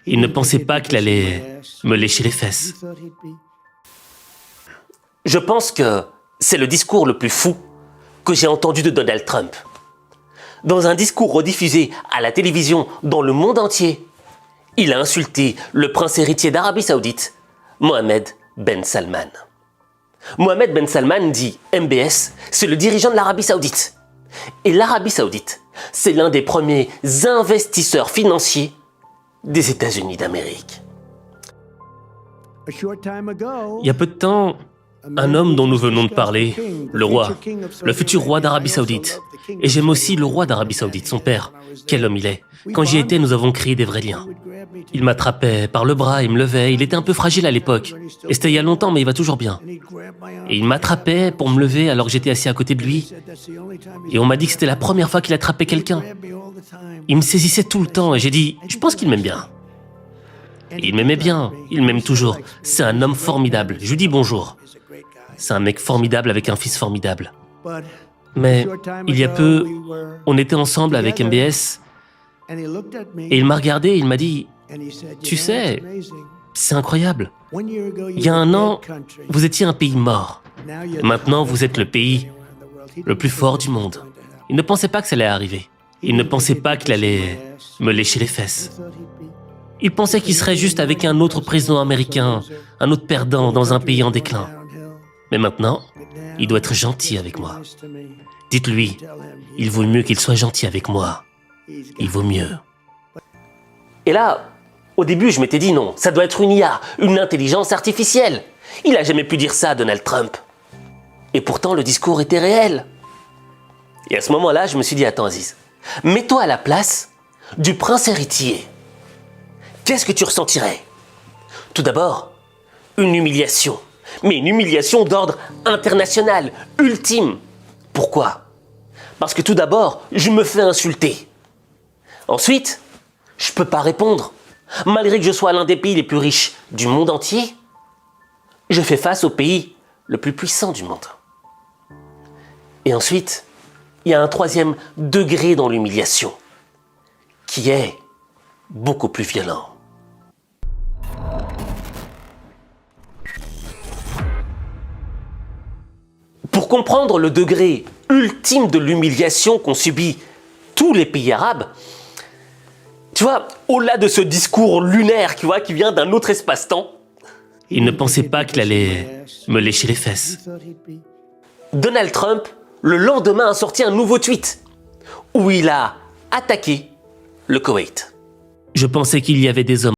Il ne pensait pas qu'il allait me lécher les fesses. Je pense que c'est le discours le plus fou que j'ai entendu de Donald Trump. Dans un discours rediffusé à la télévision dans le monde entier, il a insulté le prince héritier d'Arabie Saoudite, Mohammed Ben Salman. Mohammed Ben Salman dit MBS, c'est le dirigeant de l'Arabie Saoudite. Et l'Arabie Saoudite, c'est l'un des premiers investisseurs financiers des États-Unis d'Amérique. Il y a peu de temps, un homme dont nous venons de parler, le roi, le futur roi d'Arabie Saoudite. Et j'aime aussi le roi d'Arabie Saoudite, son père. Quel homme il est. Quand j'y étais, nous avons créé des vrais liens. Il m'attrapait par le bras, il me levait, il était un peu fragile à l'époque. Et c'était il y a longtemps, mais il va toujours bien. Et il m'attrapait pour me lever alors que j'étais assis à côté de lui. Et on m'a dit que c'était la première fois qu'il attrapait quelqu'un. Il me saisissait tout le temps et j'ai dit, je pense qu'il m'aime bien. Et il m'aimait bien, il m'aime toujours. C'est un homme formidable, je lui dis bonjour. C'est un mec formidable avec un fils formidable. Mais il y a peu, on était ensemble avec MBS et il m'a regardé et il m'a dit « Tu sais, c'est incroyable. Il y a un an, vous étiez un pays mort. Maintenant, vous êtes le pays le plus fort du monde. » Il ne pensait pas que ça allait arriver. Il ne pensait pas qu'il allait me lécher les fesses. Il pensait qu'il serait juste avec un autre président américain, un autre perdant dans un pays en déclin. Mais maintenant, il doit être gentil avec moi. Dites-lui, il vaut mieux qu'il soit gentil avec moi. Il vaut mieux. Et là, au début, je m'étais dit non, ça doit être une IA, une intelligence artificielle. Il n'a jamais pu dire ça, Donald Trump. Et pourtant, le discours était réel. Et à ce moment-là, je me suis dit, attends Aziz, mets-toi à la place du prince héritier. Qu'est-ce que tu ressentirais? Tout d'abord, une humiliation. Mais une humiliation d'ordre international, ultime. Pourquoi? Parce que tout d'abord, je me fais insulter. Ensuite, je ne peux pas répondre. Malgré que je sois l'un des pays les plus riches du monde entier, je fais face au pays le plus puissant du monde. Et ensuite, il y a un troisième degré dans l'humiliation, qui est beaucoup plus violent. Pour comprendre le degré ultime de l'humiliation qu'ont subi tous les pays arabes, tu vois, au-delà de ce discours lunaire qui vient d'un autre espace-temps, il ne pensait pas qu'il allait me lécher les fesses. Donald Trump, le lendemain, a sorti un nouveau tweet où il a attaqué le Koweït. Je pensais qu'il y avait des hommes